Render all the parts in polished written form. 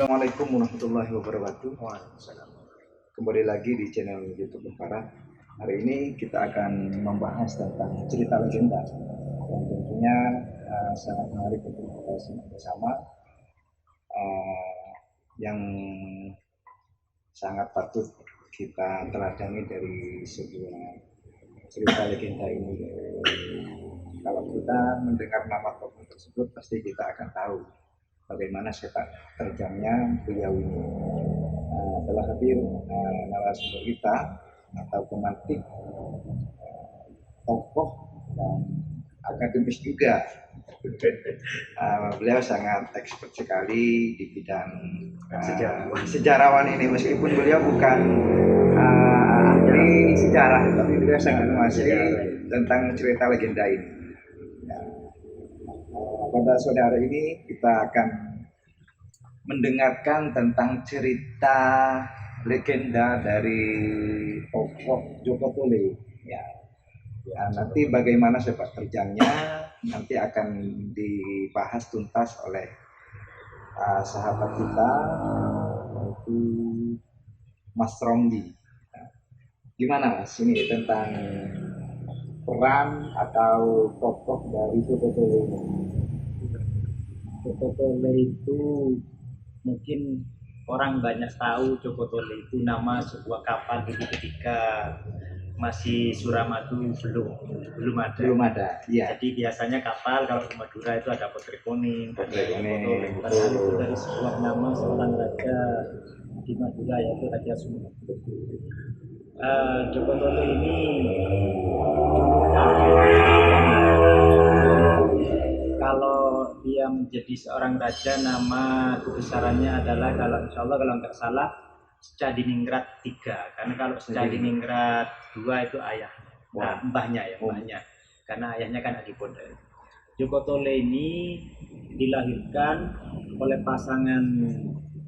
Assalamualaikum warahmatullahi wabarakatuh. Waalaikumsalam. Kembali lagi di channel YouTube Bempara. Hari ini kita akan membahas tentang cerita legenda yang tentunya sangat menarik untuk kita simak bersama, yang sangat patut kita teladani dari sebuah cerita legenda ini. Kalau kita mendengar nama tokoh tersebut, pasti kita akan tahu bagaimana sepak terjangnya beliau ini. Telah hadir narasumber kita atau pemantik tokoh dan akademis juga. Beliau sangat expert sekali di bidang sejarawan ini, meskipun beliau bukan ahli sejarah, tapi beliau sangat menguasai tentang cerita legenda ini. Pada saudara ini kita akan mendengarkan tentang cerita legenda dari tokoh Joko Tole. Nanti bagaimana sepak terjangnya nanti akan dibahas tuntas oleh sahabat kita, yaitu Mas Romdi. Gimana Mas ini tentang peran atau tokoh dari Joko Tole ini? Joko Tole itu mungkin orang banyak tahu Joko Tole itu nama sebuah kapal dulu ketika masih Suramadu belum ada. Iya. Jadi biasanya kapal kalau ke Madura itu ada Potri Kuning, Potri Kuning. karena itu dari sebuah nama seorang raja di Madura, yaitu Raja Sumenep. Joko Tole ini kalau dia menjadi seorang raja, nama kebesarannya adalah, kalau insya Allah kalau nggak salah, Secadiningrat III. Karena kalau Secadiningrat II itu ayahnya, mbahnya. Karena ayahnya kan Adipodha. Joko Tole ini dilahirkan oleh pasangan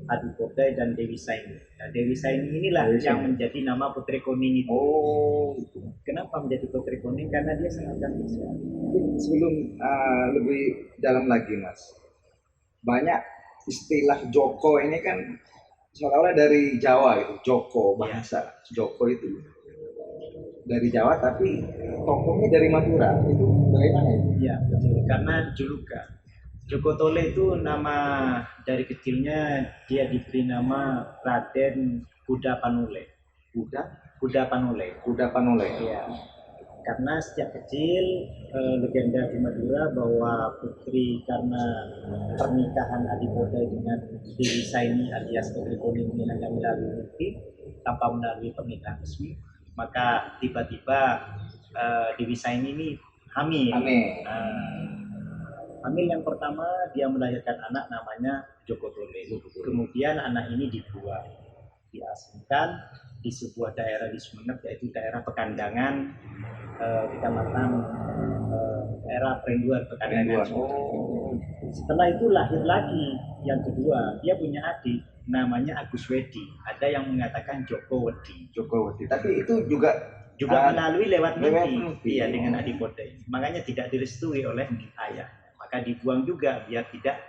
Adipodha dan Dewi Saini. Nah, Dewi Saini inilah yang menjadi nama Putri Kuning itu. Kenapa menjadi Putri Kuning? Karena dia sangat cantik sekali. Sebelum lebih dalam lagi Mas, banyak istilah Joko ini kan seolah-olah dari Jawa gitu. Joko, bahasa Joko itu dari Jawa, tapi tokohnya dari Madura. Itu bagaimana ya? Iya, betul. Karena julukan Joko Tole itu nama dari kecilnya dia diberi nama Raden Kuda Panule. Kuda Panule. Iya. Karena sejak kecil legenda di Madura bahwa putri karena pernikahan Adipodha dengan Dewi Saini alias Putri Kuning ini hanya melalui mimpi tanpa melalui pernikahan resmi, maka tiba-tiba Dewi Saini ini hamil. Hamil yang pertama dia melahirkan anak namanya Joko Tole. Kemudian anak ini dibuang, diasingkan di sebuah daerah di Sumenep, yaitu daerah Pekandangan, kecamatan daerah Prenduar Pekandangan. Setelah itu lahir lagi yang kedua, dia punya adik namanya Agus Wedi. Ada yang mengatakan Joko Wedi. Tapi itu juga melalui lewat mimpi. Iya, dengan Adipodha. Makanya tidak direstui oleh ayah. Maka dibuang juga biar tidak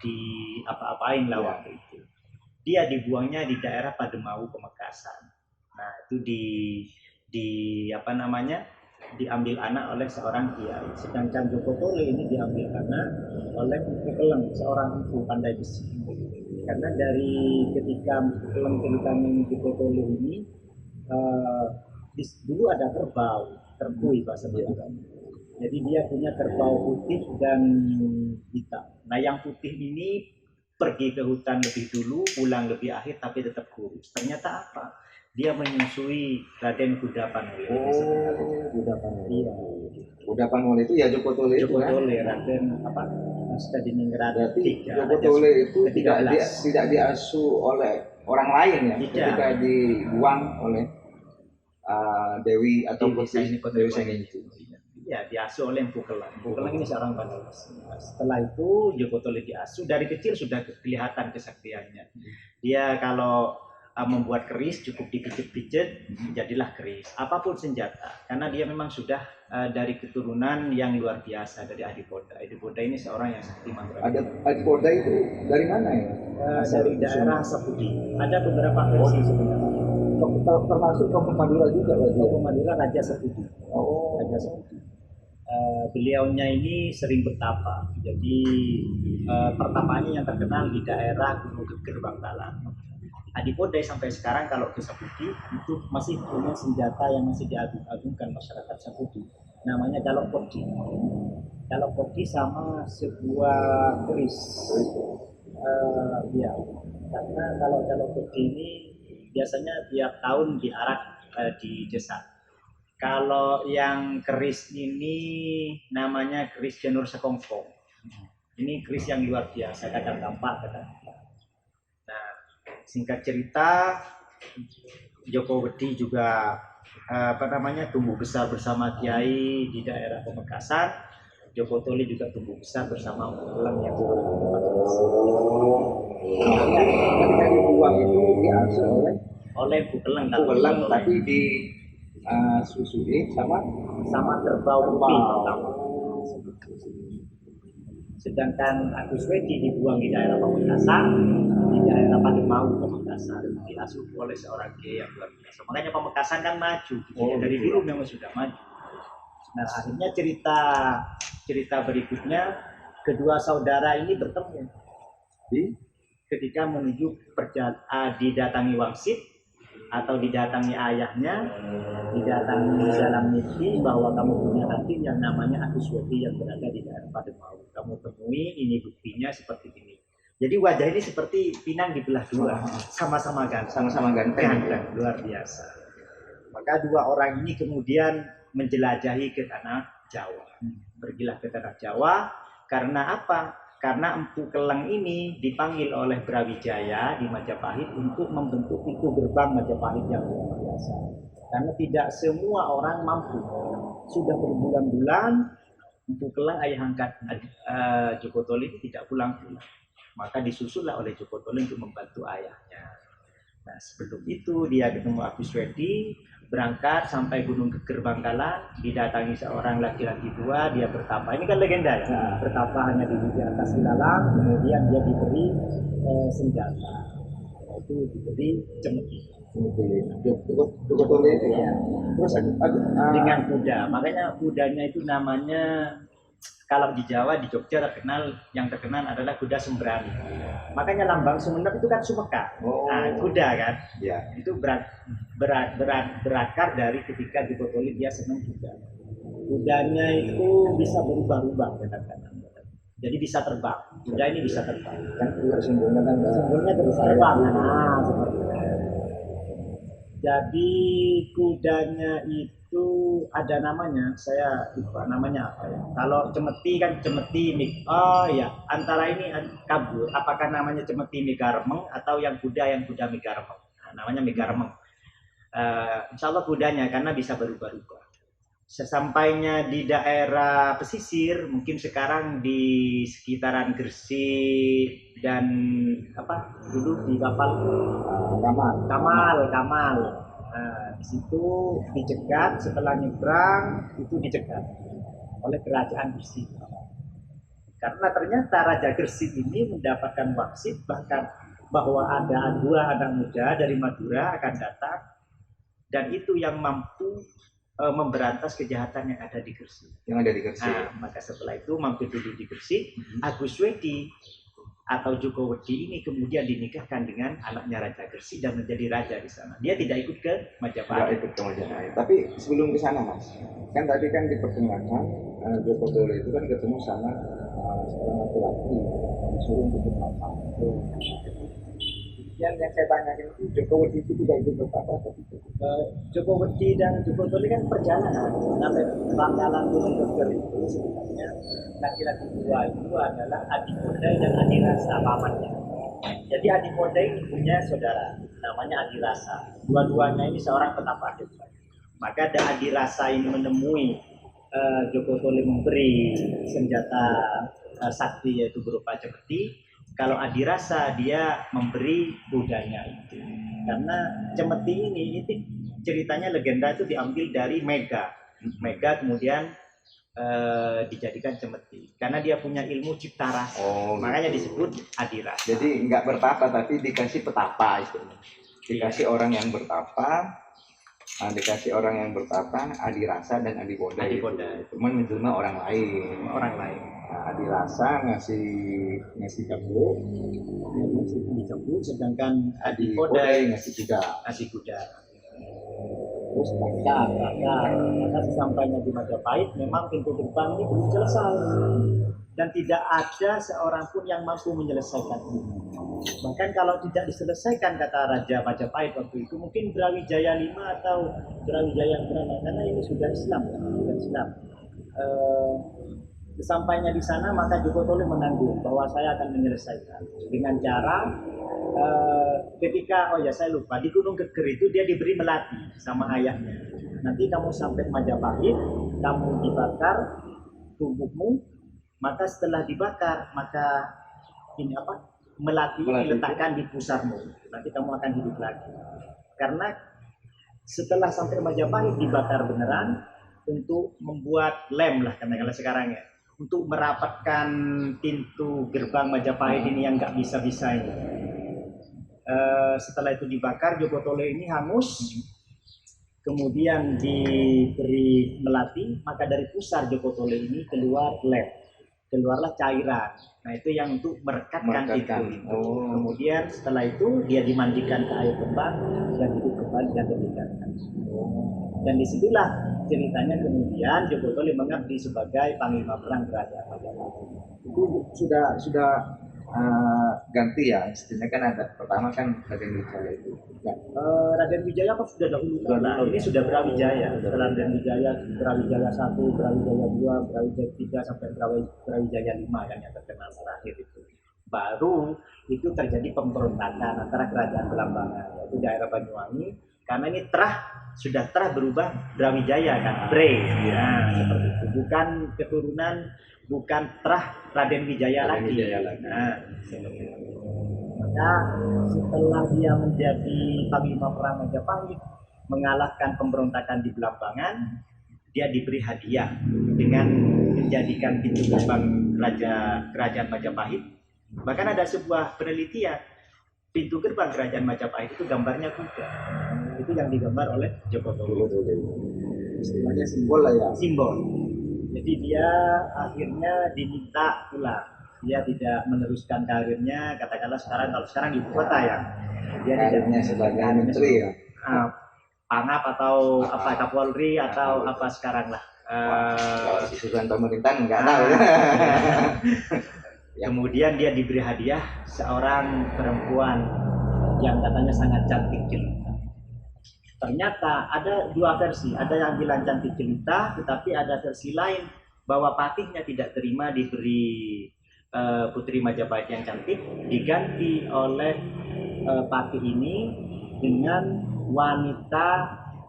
diapa-apain lah waktu itu. Dia dibuangnya di daerah Pademau Pamekasan. Nah, itu diambil anak oleh seorang kiai. Sedangkan Joko Tole ini diambil anak oleh Keleng, seorang ibu pandai besi. Karena dari ketika Keleng ceritanya Joko Tole ini dulu ada kerbau bahasa Madura. Jadi dia punya kerbau putih dan hitam. Nah, yang putih ini pergi ke hutan lebih dulu, pulang lebih akhir, tapi tetap kurus. Ternyata apa? Dia menyusui Raden Kuda Panule. Kuda Panule itu ya Joko Tole itu kan? Raden Secadiningrat III. Joko Tole itu tidak diasuh oleh orang lain ya? Ketika dibuang oleh Dewi atau Dewi Saini itu. Ya, diasuh oleh Empu Keleng. Empu Keleng ini seorang pandai besi. Setelah itu Joko Tole diasuh, dari kecil sudah kelihatan kesaktiannya. Dia kalau membuat keris, cukup dipijet-pijet, jadilah keris. Apapun senjata, karena dia memang sudah dari keturunan yang luar biasa dari Adipoda. Adipoda ini seorang yang sakti mantra. Adipoda itu dari mana ya? Dari daerah Sepudi. Ada beberapa versi sebenarnya. Termasuk Kampung Madura juga. Kampung Madura Raja Sepudi. Oh, Raja Sepudi. Beliaunya ini sering bertapa. Jadi pertapaannya yang terkenal di daerah Gunung Geger Bangkalan. Adipoda sampai sekarang kalau ke Sepudi itu masih punya senjata yang masih diagung-agungkan masyarakat Sepudi. Namanya calok podi. Calok podi sama sebuah keris. Ya, karena kalau calok podi ini biasanya tiap tahun diarak di desa. Kalau yang keris ini namanya keris Janur Sekongkong. Ini keris yang luar biasa, kadang tampak, kadang tidak. Nah, singkat cerita, Joko Wedi juga tumbuh besar bersama Kiai di daerah Pamekasan. Joko Tole juga tumbuh besar bersama Pulang yang ketika dibuang itu diasuh oleh Bukelang, tapi di susui sama kerbau putih pertama. Sedangkan Agus Wedi dibuang di daerah Pamekasan, di daerah Pademau Pamekasan, diasuh oleh seorang kiai yang luar biasa. Makanya Pamekasan kan maju, dari dulu memang sudah maju. Nah, akhirnya cerita berikutnya, kedua saudara ini bertemu ketika menuju didatangi wangsit atau didatangi ayahnya, didatangi dalam mimpi bahwa kamu punya hati yang namanya Agus Wedi yang berada di daerah Pademau. Kamu temui, ini buktinya seperti ini. Jadi wajah ini seperti pinang dibelah dua, sama-sama ganteng, luar biasa. Maka dua orang ini kemudian menjelajahi ke tanah Jawa. Pergilah ke tanah Jawa, karena apa? Karena Empu Keleng ini dipanggil oleh Brawijaya di Majapahit untuk membentuk pintu gerbang Majapahit yang luar biasa. Karena tidak semua orang mampu. Sudah berbulan-bulan Empu Keleng ayah angkat Joko Tole tidak pulang-pulang. Maka disusullah oleh Joko Tole untuk membantu ayahnya. Nah, sebelum itu dia ketemu Agus Wedi, berangkat sampai Gunung Geger Bangkalan, didatangi seorang laki-laki tua, dia bertapa. Ini kan legenda ya. Bertapa hanya di atas ilalang, kemudian dia diberi senjata. Itu diberi cemeti. Joko Tole itu ya. Terus dengan kuda. Makanya kudanya itu namanya, kalau di Jawa, di Jogja yang terkenal adalah kuda Sembrani. Makanya lambang Sumenep itu kan Sumeka. Nah, kuda kan. Ya. Itu berakar dari ketika Joko Tole dia senang kuda. Kudanya itu bisa berubah-ubah kadang-kadang. Jadi bisa terbang. Kuda ini bisa terbang. Kan simbolnya bisa terbang. Nah, seperti itu. Jadi kudanya itu ada namanya, saya lupa namanya apa ya. Kalau cemeti kan cemeti antara ini kabur. Apakah namanya cemeti Megaremeng atau yang kuda Megaremeng? Nah, namanya Megaremeng. Insya Allah kudanya karena bisa berubah-ubah. Sesampainya di daerah pesisir, mungkin sekarang di sekitaran Gresik dan dulu di Kamal. Nah, di situ dicegat, setelah nyebrang itu dicegat oleh kerajaan Gresik. Karena ternyata Raja Gresik ini mendapatkan wangsit bahkan bahwa ada dua anak muda dari Madura akan datang, dan itu yang mampu memberantas kejahatan yang ada di Gresik. Nah, maka setelah itu mampir dulu di Gresik, Agus Wedi atau Joko Wedi ini kemudian dinikahkan dengan anaknya Raja Gresik dan menjadi raja di sana. Dia tidak ikut ke Majapahit. Tapi sebelum ke sana, Mas, kan tadi kan di pertengahan Joko Tole itu kan ketemu sama seorang laki-laki disuruh untuk bertapa. Yang saya tanyakan itu Joko Wedi itu tidak ikut bertapa. Joko Wedi dan Joko Tole kan perjalanan sampai Bangkalan Gunung Geger itu sebenarnya laki-laki dua itu adalah Adipoda dan Adirasa pamannya. Jadi Adipoda ini punya saudara namanya Adirasa. Dua-duanya ini seorang petapa adat. Maka ada Adirasa ini menemui Joko Tole memberi senjata sakti yaitu berupa cemeti. Kalau Adirasa dia memberi kudanya itu. Karena cemeti ini itu ceritanya legenda itu diambil dari Mega kemudian dijadikan cemeti karena dia punya ilmu cipta rasa. Makanya gitu. disebut adirasa. Jadi nggak bertapa tapi dikasih petapa itu. Dikasih orang yang bertapa, dikasih orang yang bertapa, adirasa dan adiboda. Cuman menjelma orang lain. Adirasa ngasih cabuk, sedangkan adiboda ngasih kuda. Terus maka sesampainya di Majapahit memang pintu gerbang ini belum selesai dan tidak ada seorang pun yang mampu menyelesaikan ini. Bahkan kalau tidak diselesaikan kata Raja Majapahit waktu itu mungkin Brawijaya 5 atau Brawijaya berapa, karena ini sudah Islam. Sesampainya di sana maka Joko Tole menanggung bahwa saya akan menyelesaikan dengan cara ketika saya lupa di Gunung Geger itu dia diberi melati sama ayahnya. Nanti kamu sampai Majapahit, kamu dibakar tubuhmu, maka setelah dibakar maka melati diletakkan di pusarmu. Nanti kamu akan hidup lagi. Karena setelah sampai Majapahit dibakar beneran untuk membuat lem lah katakanlah sekarang ya. Untuk merapatkan pintu gerbang Majapahit ini yang nggak bisa-bisa ini. Setelah itu dibakar, Joko Tole ini hangus, kemudian diberi melati, maka dari pusar Joko Tole ini keluar lem, keluarlah cairan. Nah itu yang untuk merekatkan itu. Kemudian setelah itu dia dimandikan ke air kembang dan hidup kembali dan ditinggalkan. Dan disitulah ceritanya kemudian Joko Tole mengabdi sebagai panglima perang kerajaan Majapahit. Itu sudah ganti ya, istilahnya kan ada pertama kan Raden Wijaya itu. Raden Wijaya apa sudah dahulu? Ini sudah Brawijaya. Setelah Raden Wijaya, Brawijaya 1, Brawijaya 2, Brawijaya 3 sampai Brawijaya 5 kan yang terkenal terakhir itu. Baru itu terjadi pemberontakan antara kerajaan Belambangan yaitu daerah Banyuwangi karena ini sudah berubah Brawijaya kan, seperti itu. Bukan keturunan, bukan Raden Wijaya lagi. Nah, maka setelah dia menjadi panglima perang Majapahit, mengalahkan pemberontakan di Belambangan, dia diberi hadiah dengan menjadikan pintu gerbang kerajaan Majapahit. Bahkan ada sebuah penelitian, pintu gerbang kerajaan Majapahit itu gambarnya kuda. Itu yang digambar oleh Joko Tole. Istilahnya simbol lah ya. Simbol. Jadi dia akhirnya diminta pulang. Dia tidak meneruskan karirnya, katakanlah kalau sekarang di ibu kota ya. Dia karirnya sebagai menteri ya. Pangap atau Kapolri atau apa sekarang lah. Kalau disuruhan pemerintahan enggak tahu. Kemudian dia diberi hadiah seorang perempuan yang katanya sangat cantik jelita. Ternyata ada dua versi, ada yang bilang cantik jelita, tetapi ada versi lain bahwa patihnya tidak terima diberi putri Majapahit yang cantik, diganti oleh patih ini dengan wanita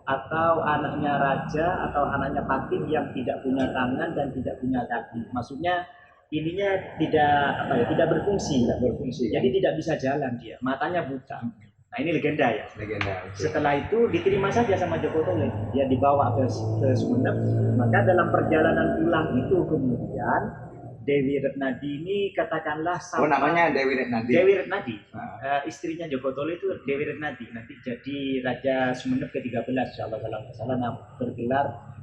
atau anaknya raja atau anaknya patih yang tidak punya tangan dan tidak punya kaki. Maksudnya ininya tidak berfungsi. Jadi tidak bisa jalan dia, matanya buta. Nah ini legenda ya. Setelah itu diterima saja sama Joko Tole, dia dibawa ke Sumenep. Maka dalam perjalanan pulang itu kemudian Dewi Retnadi ini katakanlah namanya Dewi Retnadi. Istrinya Joko Tole itu Dewi Retnadi. Nanti jadi Raja Sumenep ke-13 insyaallah kalau nggak salah bergelar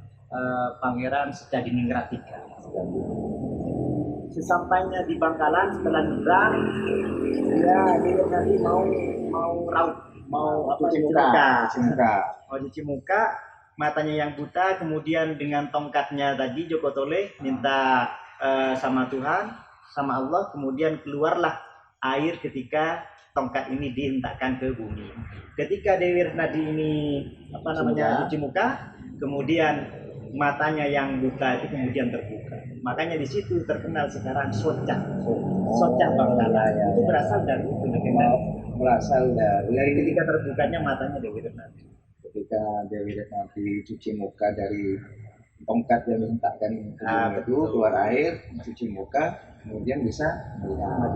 Pangeran Sejadiningrat III. Sesampainya di Bangkalan setelah nyebrang, dia nanti mau cuci muka, matanya yang buta, kemudian dengan tongkatnya tadi Joko Tole minta sama Tuhan, sama Allah, kemudian keluarlah air ketika tongkat ini dihentakkan ke bumi. Ketika Dewi Retnadi ini cuci muka, kemudian matanya yang buta itu kemudian terbuka. Makanya di situ terkenal sekarang Socah Bangkalan. Itu berasal dari itu legenda. Dari ketika terbukanya matanya Dewi Retnadi. Ketika Dewi Retnadi cuci muka dari tongkat yang dihentakkan ke bumi itu keluar air, cuci muka, kemudian bisa melihat.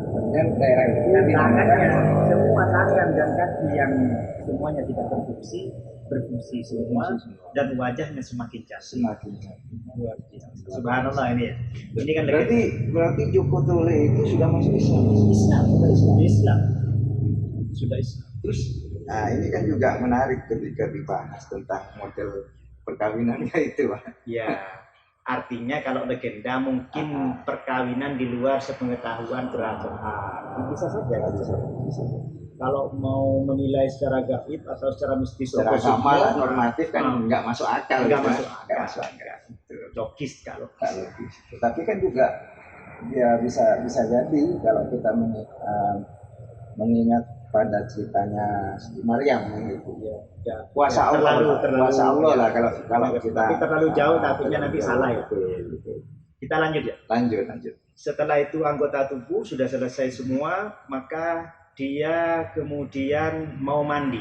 Kemudian daerah itu Dan dinamakan tangannya, semua tangan dan kaki yang semuanya tidak berfungsi semua, dan wajahnya semakin cantik. semakin cantik. Luar biasa. Subhanallah ini ya. Ini kan Berarti Joko Tole itu sudah masuk Islam. Islam, sudah Islam. Sudah Islam. Terus, nah ini kan juga menarik ketika dibahas tentang model perkawinannya itu, Pak. Ya, artinya kalau legenda mungkin perkawinan di luar sepengetahuan kerajaan. Bisa saja. Bisa. Kalau mau menilai secara gaib atau secara mistis, Secara agama normatif kan nggak masuk akal. nggak kan? masuk Nggak masuk akal. logis kalau. Nggak logis. Tapi kan juga ya bisa jadi kalau kita mengingat pada ceritanya Maryam gitu ya. Kuasa Allah, kuasa Allah lah kalau kita. Tapi terlalu jauh takutnya nanti salah ya. Betul. Kita lanjut ya. Lanjut. Setelah itu anggota tubuh sudah selesai semua, maka dia kemudian mau mandi,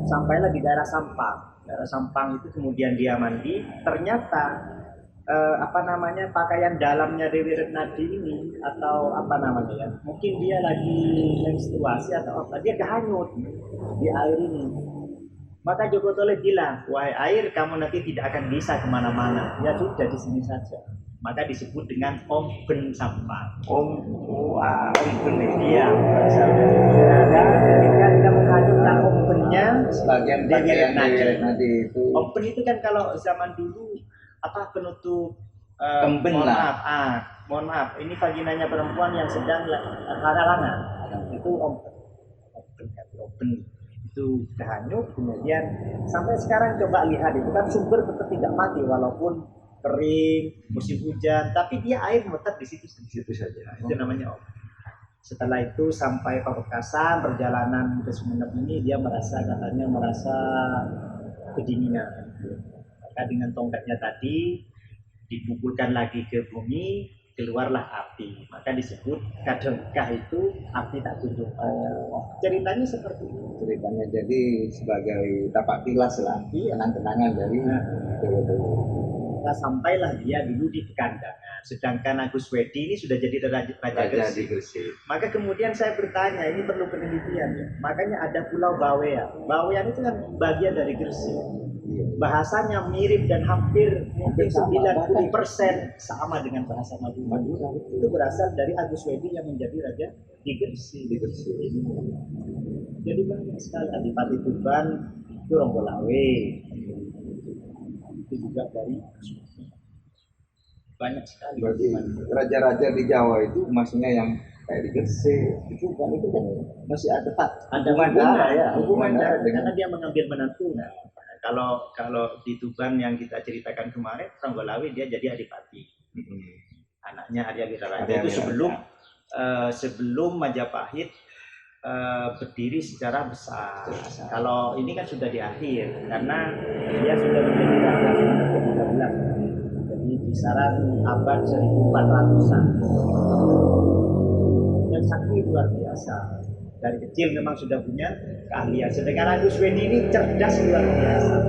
sampailah di daerah Sampang itu kemudian dia mandi. Ternyata pakaian dalamnya Dewi Retnadi ini atau mungkin dia lagi menstruasi atau apa, dia kehanyut di air ini. Maka Joko Tole bilang, wahai air, kamu nanti tidak akan bisa kemana-mana, ya sudah di sini saja. Maka disebut dengan Omben Sampang. Omben Iya. Dan ketika kita menghanyutkan ombennya, sebagian pakaian Retnadi itu. Omben itu kan kalau zaman dulu penutup kemben lah. Mohon maaf, ini vaginanya perempuan yang sedang halangan. Itu omben itu hanyut, kemudian sampai sekarang coba lihat itu kan sumber tetap tidak mati walaupun kering, musim hujan, tapi dia air tetap di situ saja. Itu namanya omben. Setelah itu sampai Pamekasan, perjalanan ke Sumeneb ini dia merasa kedinginan. Maka dengan tongkatnya tadi dipukulkan lagi ke bumi, keluarlah api. Maka disebut Kadengkah itu api tak kunjung padam. Ceritanya seperti itu. Ceritanya jadi sebagai tapak tilas lah, kenang-kenangan dari Joko Tole. Maka sampailah dia dulu di Pekandangan. Sedangkan Agus Wedi ini sudah jadi Raja Gresik. Maka kemudian saya bertanya, ini perlu penelitian ya. Makanya ada Pulau Bawean. Bawean itu kan bagian dari Gresik. Bahasanya mirip dan hampir mungkin 90% sama dengan bahasa Madura. Itu berasal dari Agus Wedi yang menjadi raja di Gresik. Jadi banyak sekali. Adipati Tuban itu Ronggolawe. Itu juga dari banyak sekali. Berarti raja-raja di Jawa itu maksudnya yang kayak di Gresik itu kan masih ada hubungan darah karena dia mengambil menantu. Kalau di Tuban yang kita ceritakan kemarin, Ronggolawe dia jadi adipati. Anaknya Arya Wiraraja itu sebelum Majapahit berdiri secara besar. Kalau ini kan sudah di akhir karena dia sudah menjadi raja ke-13. Jadi kisaran abad 1400-an. Dan sakti luar biasa. Dari kecil memang sudah punya keahlian. Sedangkan Agus Wedi ini cerdas luar biasa.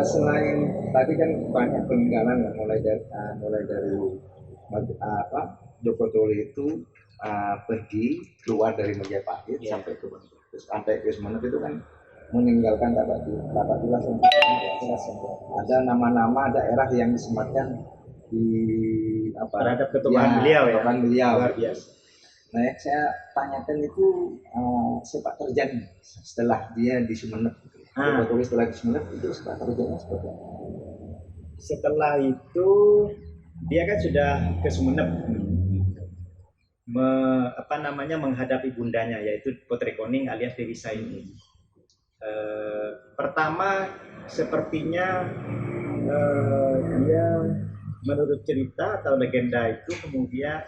Selain tadi kan banyak peninggalan mulai dari Joko Tole itu pergi keluar dari Majapahit sampai ke Sumeneb itu kan meninggalkan tapak tilas. Ada nama-nama daerah yang disematkan di terhadap ketuaan beliau ya. Luar biasa. Nah, yang saya tanyakan itu sepak terjang setelah dia di Sumeneb. Joko Tole setelah di Sumeneb itu sepak terjangnya seperti apa? Setelah itu dia kan sudah ke Sumeneb, menghadapi bundanya yaitu Putri Koning alias Dewi Saini. Pertama sepertinya dia menurut cerita atau legenda itu kemudian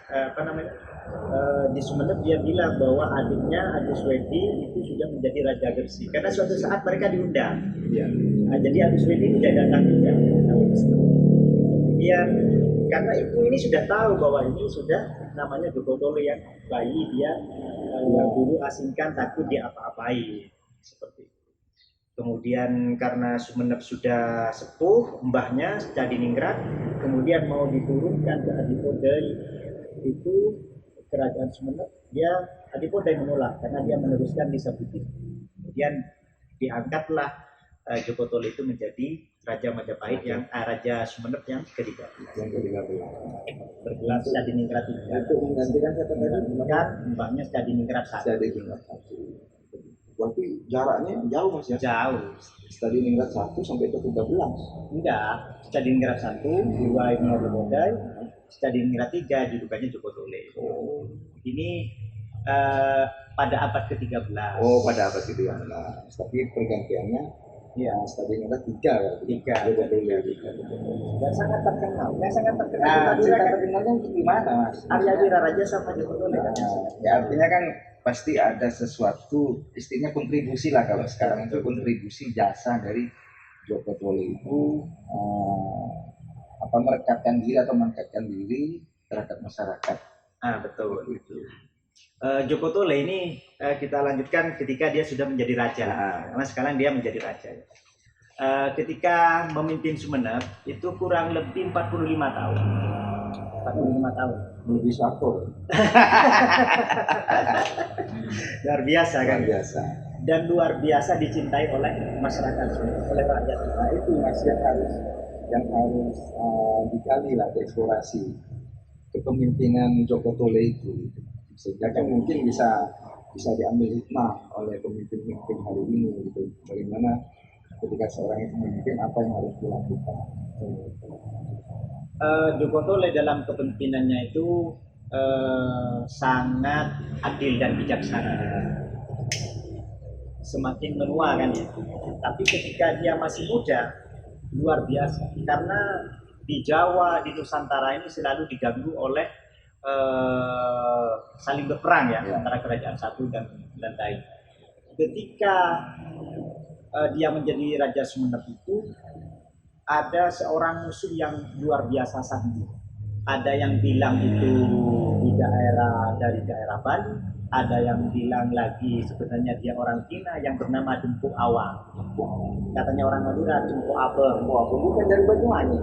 di Sumeneb dia bilang bahwa adiknya Agus Wedi itu sudah menjadi Raja Gresik karena suatu saat mereka diundang. Jadi Agus Wedi tidak datang juga. Kemudian karena ibu ini sudah tahu bahwa ini sudah namanya Joko Tole yang bayi dia yang dulu asingkan takut dia apa-apain seperti itu. Kemudian karena Sumenep sudah sepuh, mbahnya Cadiningrat, kemudian mau diturunkan ke Adipodai, itu kerajaan Sumenep, Adipodai menolak karena dia meneruskan Desa Putih. Kemudian diangkatlah Joko Tole itu menjadi Raja Majapahit Raja Sumenep yang ketiga. Yang ketiga Bergelar Cadiningrat III. Itu menggantikan siapa tadi? Kan mbahnya Cadiningrat I. Cadiningrat I. Berarti jaraknya jauh Mas ya? Jauh. Cadiningrat 1 sampai ke 13. Enggak, Cadiningrat 1 diwai Adipodai, Cadiningrat 3 judukannya Joko Tole. Oh. Ini pada abad ke-13. Oh, pada abad ke-13. Tapi pergantiannya ya Cadiningrat 3 ya. 3. Joko Tole. Dan sangat terkenal. Yang sangat terkenal Nah, kita cerita terkenalnya gimana Mas? Arya Wiraraja sama Joko Tole kan. Ya artinya kan pasti ada sesuatu, istilahnya kontribusi lah kalau sekarang itu, kontribusi jasa dari Joko Tole itu merekatkan diri atau mengangkatkan diri terhadap masyarakat. Betul. Joko Tole ini kita lanjutkan ketika dia sudah menjadi raja. Karena sekarang dia menjadi raja. Ketika memimpin Sumenep itu kurang lebih 45 tahun. 45 tahun. Lebih satu. Luar biasa kan? Luar biasa. Dan luar biasa dicintai oleh masyarakat Sumenep, oleh rakyat. Nah itu Mas yang harus digali lah, dieksplorasi kepemimpinan Joko Tole itu, sehingga kan mungkin bisa diambil hikmah oleh pemimpin-pemimpin hari ini gitu. Bagaimana ketika seorang itu memimpin, apa yang harus dilakukan. Joko Tole dalam kepemimpinannya itu sangat adil dan bijaksana. Semakin menua kan ya. Tapi ketika dia masih muda, luar biasa. Karena di Jawa, di Nusantara ini selalu diganggu oleh saling berperang ya antara kerajaan satu dan lain. Ketika dia menjadi Raja Sumenep itu, ada seorang musuh yang luar biasa sakti. Ada yang bilang itu dari daerah Bali, ada yang bilang lagi sebenarnya dia orang Cina yang bernama Dempu Awang. Katanya orang Madura Dempu Abeng. Bukan dari Banyuwangi.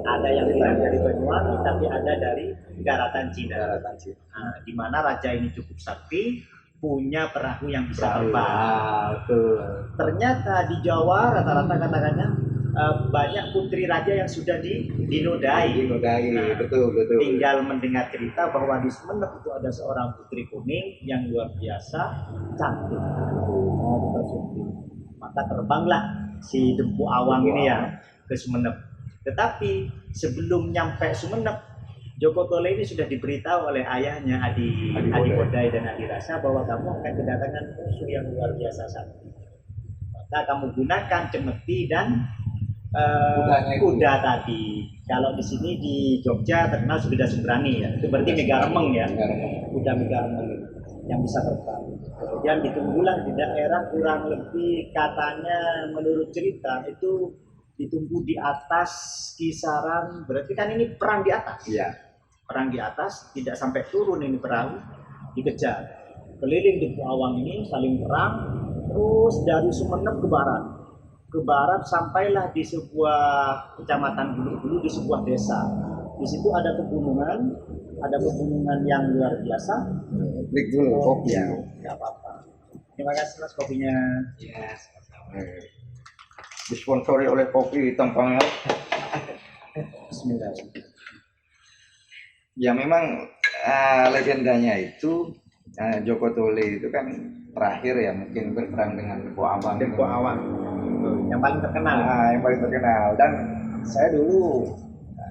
Ada yang bilang dari Banyuwangi, tapi ada dari daratan Cina. Nah, di mana raja ini cukup sakti, punya perahu yang bisa terbang. Ternyata di Jawa rata-rata katakannya banyak putri raja yang sudah dinodai. Betul. Tinggal mendengar cerita bahwa di Sumenep itu ada seorang putri kuning yang luar biasa cantik. Maka terbanglah si Dempu Awang ini ya ke Sumenep. Tetapi sebelum nyampe Sumenep, Joko Tole ini sudah diberitahu oleh ayahnya Adipodai dan Adirasa bahwa kamu akan kedatangan musuh yang luar biasa sakti. Maka kamu gunakan cemeti dan kuda tadi. Kalau di sini di Jogja terkenal kuda sembrani ya. Itu berarti mega remeng ya. Kuda mega remeng yang bisa terbang. Kemudian ditunggulah di daerah kurang lebih katanya menurut cerita itu ditunggu di atas kisaran, berarti kan ini perang di atas. Iya. Perang di atas, tidak sampai turun ini perahu, dikejar. Keliling Dempu Awang ini saling perang, terus dari Sumenep ke barat. Ke barat sampailah di sebuah kecamatan Bulu-Bulu, di sebuah desa. Di situ ada pegunungan yang luar biasa. Break dulu kopi ya. Enggak apa-apa. Terima kasih Mas kopinya. Yes. Disponsori oleh kopi Tempangnya. Bismillah. Ya memang legendanya itu Joko Tole itu kan terakhir ya mungkin berperang dengan Dempu Awang. Yang paling terkenal. Yang paling terkenal, dan saya dulu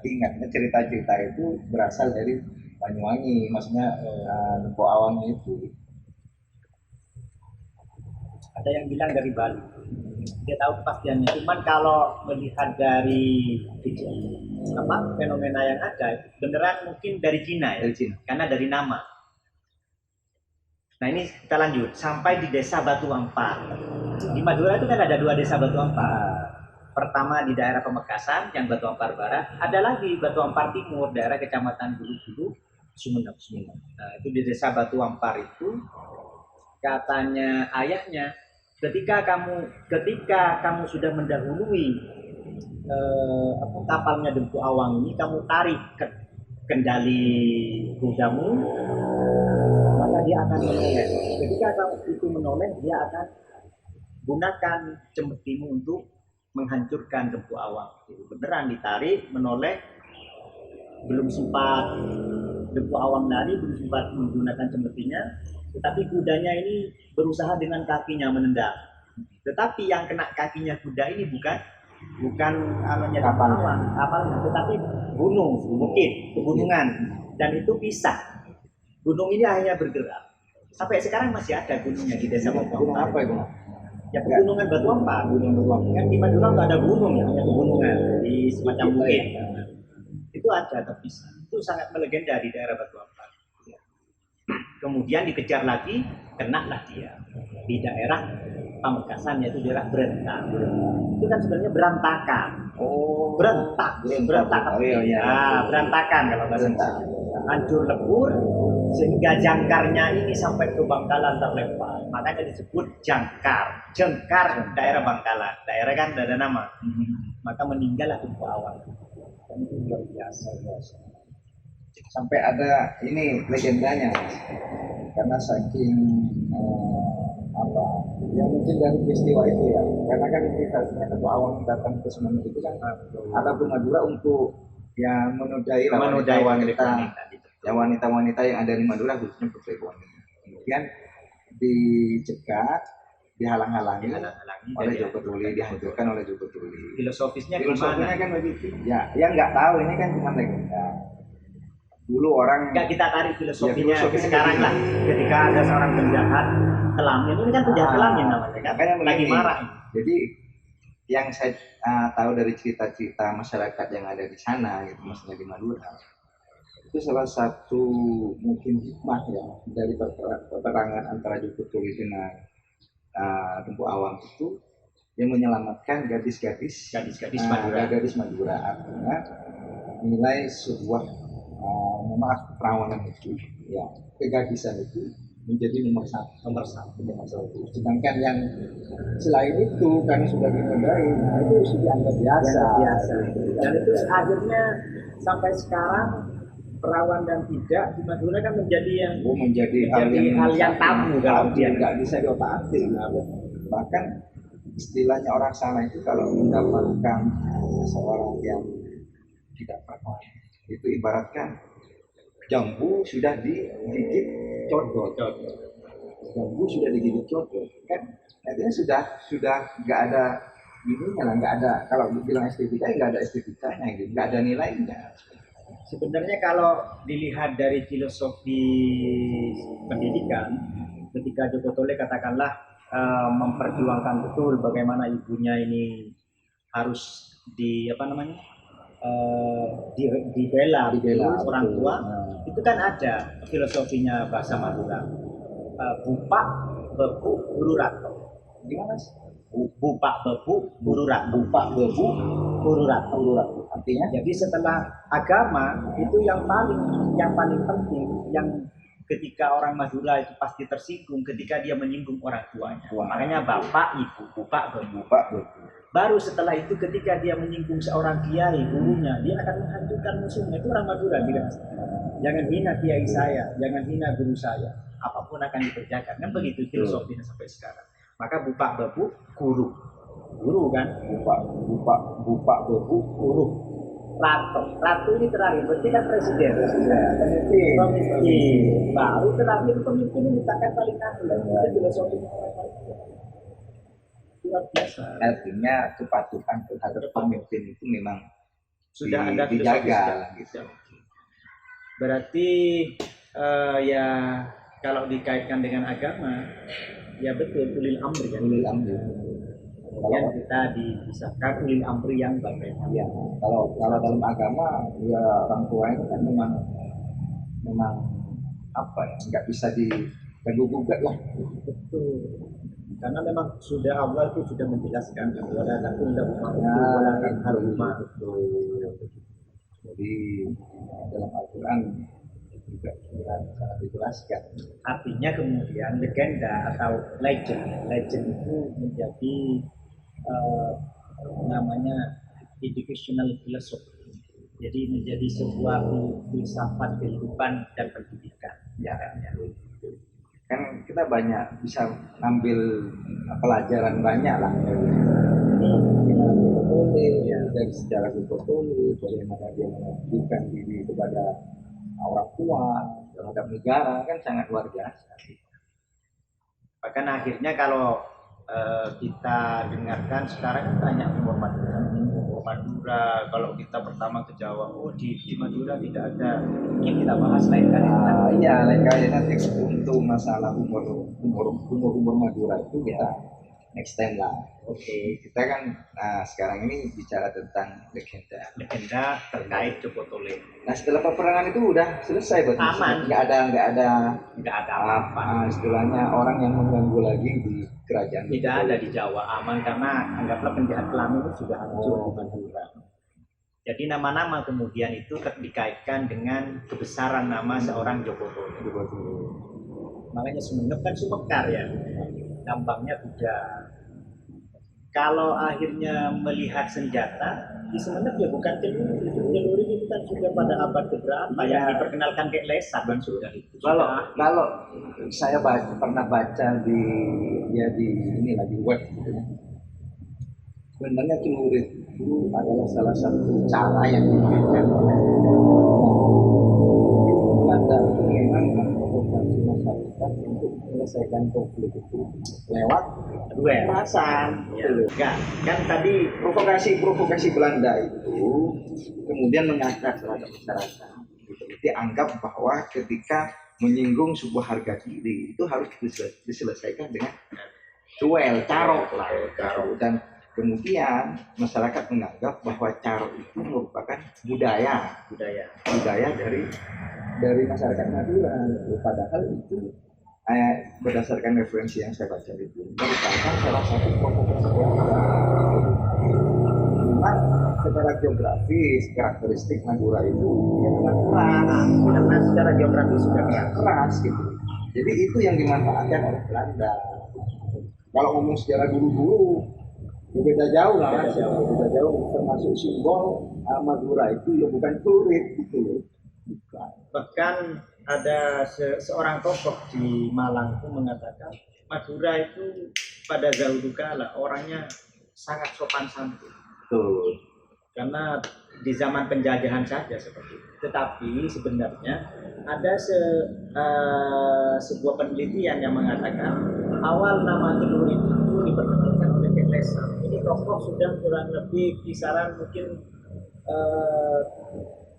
ingatnya cerita-cerita itu berasal dari Banyuwangi, maksudnya Dempu Awang itu. Ada yang bilang dari Bali. Dia tahu kepastiannya. Cuman kalau melihat dari fenomena yang ada, beneran mungkin dari Cina ya. Karena dari nama. Nah ini kita lanjut sampai di desa Batu Ampar. Di Madura itu kan ada 2 desa Batu Ampar. Pertama di daerah Pamekasan yang Batu Ampar Barat, ada lagi Batu Ampar Timur daerah Kecamatan Bulu-Bulu, Sumenep. Nah itu di desa Batu Ampar itu katanya ayahnya ketika kamu sudah mendahului kapalnya Dempu Awang ini, kamu tarik kendali kudamu, maka dia akan menoleh. Ketika kamu itu menoleh, dia akan gunakan cemetimu untuk menghancurkan Dempu Awang. Beneran ditarik, menoleh, belum sempat Dempu Awang lari, belum sempat menggunakan cemetinya, tetapi kudanya ini berusaha dengan kakinya menendang. Tetapi yang kena kakinya kuda ini bukan kapalnya, tetapi gunung, bukit, pegunungan, dan itu pisah. Gunung ini hanya bergerak. Sampai sekarang masih ada gunungnya di desa Batu Gunung Ampar. apa itu? Ya pegunungan Batu Ampar. Kan di Madura nggak ada gunung ya, hanya pegunungan di semacam bukit. Itu ada terpisah. Itu sangat melegenda di daerah Batu Ampar. Kemudian dikejar lagi, kenalah dia di daerah Pamekasan, yaitu daerah Berentak. Itu kan sebenarnya berantakan. Berentak. Oh, iya. Berantakan kalau bahasa Indonesia. Hancur lebur sehingga jangkarnya ini sampai ke Bangkalan terlempar. Makanya disebut jangkar daerah Bangkalan. Daerah kan ada nama. Maka meninggallah Dempu Awang. Dan itu luar biasa. Sampai ada ini legendanya, karena saking ya mungkin dari peristiwa itu ya, karena kan investasinya Dempu Awang datang ke Semeru itu kan ataupun Madura untuk ya menodai wanita-wanita yang ada di Madura, khususnya putri wanita. Kemudian dicegat, dihalang-halangi oleh Joko Tuli, dihancurkan oleh Joko Tuli. Filosofinya kan begitu. Ya nggak tahu, ini kan cuma legenda. Dulu orang nggak kita tarik filosofinya ke sekarang lah. Ketika ada seorang penjahat kelamin, ini kan penjahat kelamin namanya kan, lagi marah. Jadi yang saya tahu dari cerita-cerita masyarakat yang ada di sana, gitu, maksudnya di Madura, itu salah satu mungkin hikmah ya dari peperangan antara Joko Tuli dengan Dempu Awang itu, yang menyelamatkan gadis-gadis Madura, artinya menilai sebuah perawanan itu, ya kegadisan itu menjadi nomor satu. Sedangkan yang selain itu karena sudah dinodai, nah itu sudah dianggap biasa. Dan itu akhirnya sampai sekarang perawan dan tidak di Madura kan menjadi hal yang tabu kalau dia nggak bisa diotak-atik. Bahkan istilahnya orang sana itu kalau mendapatkan seseorang yang tidak perawan, itu ibaratkan jambu sudah digigit codot. Kan artinya sudah nggak ada ininya lah, nggak ada, kalau bilang estetika nggak ada estetikanya gitu, nggak ada nilainya. Sebenarnya kalau dilihat dari filosofi pendidikan, ketika Joko Tole katakanlah memperjuangkan betul bagaimana ibunya ini harus dibela orang tua, itu kan ada filosofinya bahasa Madura. Bupak bebu guru rato. Gimana sih? Bupak bebu guru rato. Artinya jadi setelah agama itu yang paling penting, yang ketika orang Madura itu pasti tersinggung ketika dia menyinggung orang tuanya. Makanya bapak, ibu, bupak bebu. Baru setelah itu ketika dia menyinggung seorang kiai, gurunya, dia akan menghancurkan musuhnya. Itu orang Madura bilang, jangan hina kiai saya, jangan hina guru saya, apapun akan dikerjakan. Kan begitu filosofinya sampai sekarang. Maka bupak bebu guru kan, bupak bebu guru. Ratu ini terakhir, berarti kan presiden. Pemimpin. Baru terakhir pemimpin ini misalkan paling akhir. Itu filosofinya luar biasa. Artinya kepatuhan terhadap pemimpin itu memang sudah ada dijaga gitu. Berarti ya kalau dikaitkan dengan agama, ya betul ulil amri kan. Kemudian kita dipisahkan ulil amri yang bagaimana. Ya, kalau dalam agama ya orang tua itu kan memang apa ya, nggak bisa diganggu gugat lah. Betul. Karena memang sudah Allah itu sudah menjelaskan wala takun lahu haruma. Jadi dalam Al-Quran juga sangat dijelaskan. Artinya kemudian legenda atau legend itu menjadi eh, namanya educational philosophy. Jadi menjadi sebuah filsafat kehidupan dan pendidikan. Ya, kan kita banyak bisa ambil pelajaran banyak lah dari dari sejarah Botole, bagaimana dia mengabdikan diri kepada orang tua terhadap negara, kan sangat luar biasa. Bahkan akhirnya kalau kita dengarkan sekarang banyak umur Madura. Kalau kita pertama ke Jawa, di Madura tidak ada, yang kita bahas lain kali. Iya, lain kali nanti untuk masalah umur Madura itu kita next time lah. Oke. Kita kan sekarang ini bicara tentang legenda terkait Joko Tole. Nah, setelah peperangan itu udah selesai, aman. Nggak ada apa-apa. Istilahnya orang yang mengganggu lagi di kerajaan. Tidak ada di Jawa, aman, karena anggaplah penjahat Pelangi itu sudah hancur di Madura. Jadi nama-nama kemudian itu dikaitkan dengan kebesaran nama seorang Joko Tole. Makanya Sumenep kan Sumekar ya, lambangnya kuda. Kalau akhirnya melihat senjata di Sumenep ya bukan celuri. Celuri itu kan sudah pada abad keberapa yang diperkenalkan kayak lesat dan sudah itu. Kalau saya pernah baca di ini lagi web gitu ya. Sebenarnya celuri itu adalah salah satu cara yang diberikan oleh Belanda memang memprovokasi masyarakat untuk menyelesaikan konflik itu lewat kekerasan. Enggak, kan tadi provokasi Belanda itu kemudian mengangkat terhadap masyarakat. Dianggap bahwa ketika menyinggung sebuah harga diri itu harus diselesaikan dengan duel, carok lah, dan kemudian masyarakat menganggap bahwa carok itu merupakan budaya dari masyarakat Madura. Padahal itu berdasarkan referensi yang saya baca itu merupakan salah satu provokasi memang secara geografis karakteristik Madura itu memang keras, karena secara geografis sudah keras gitu. Jadi itu yang dimanfaatkan oleh Belanda. Kalau ngomong sejarah dulu beda jauh lah, beda jauh, termasuk simbol Madura itu ya bukan celurit gitu. Bahkan ada seorang tokoh di Malang itu mengatakan Madura itu pada dahulu kala orangnya sangat sopan santun. Betul. Karena di zaman penjajahan saja seperti itu. Tetapi sebenarnya ada sebuah penelitian yang mengatakan awal nama celurit itu diperkenalkan oleh Kelesa. Ini tokoh sudah kurang lebih kisaran mungkin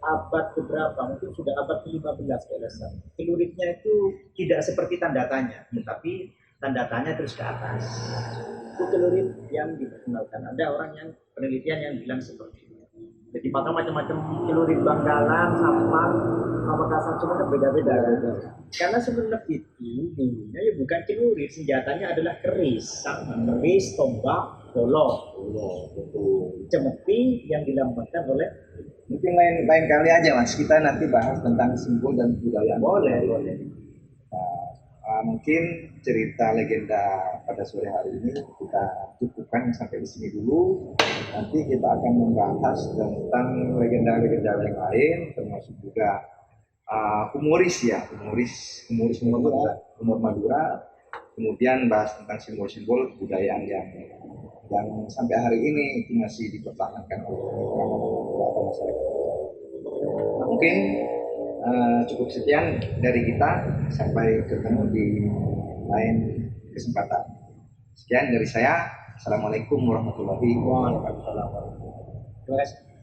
abad beberapa, mungkin sudah abad ke-15 Kelesa. Celuritnya itu tidak seperti tanda tanya, tetapi tanda tanya terus ke atas. Itu celurit yang diperkenalkan. Ada orang yang penelitian yang bilang seperti itu. Jadi maka macam-macam celurit Bangkalan, Sampang, Pamekasan semua kan beda-beda. Karena sebenarnya itu dulunya ya bukan celurit, senjatanya adalah keris, tombak, golok, cemeti yang dilambangkan oleh. Mungkin lain kali aja Mas, kita nanti bahas tentang simbol dan budaya. Boleh. Mungkin cerita legenda pada sore hari ini kita cukupkan sampai di sini dulu. Nanti kita akan membahas tentang legenda-legenda yang lain, termasuk juga humoris humor Madura. Kemudian bahas tentang simbol-simbol kebudayaan yang sampai hari ini itu masih dipertahankan oleh beberapa masyarakat. Mungkin cukup sekian dari kita, sampai ketemu di lain kesempatan. Sekian dari saya. Assalamualaikum warahmatullahi wabarakatuh. Terima kasih.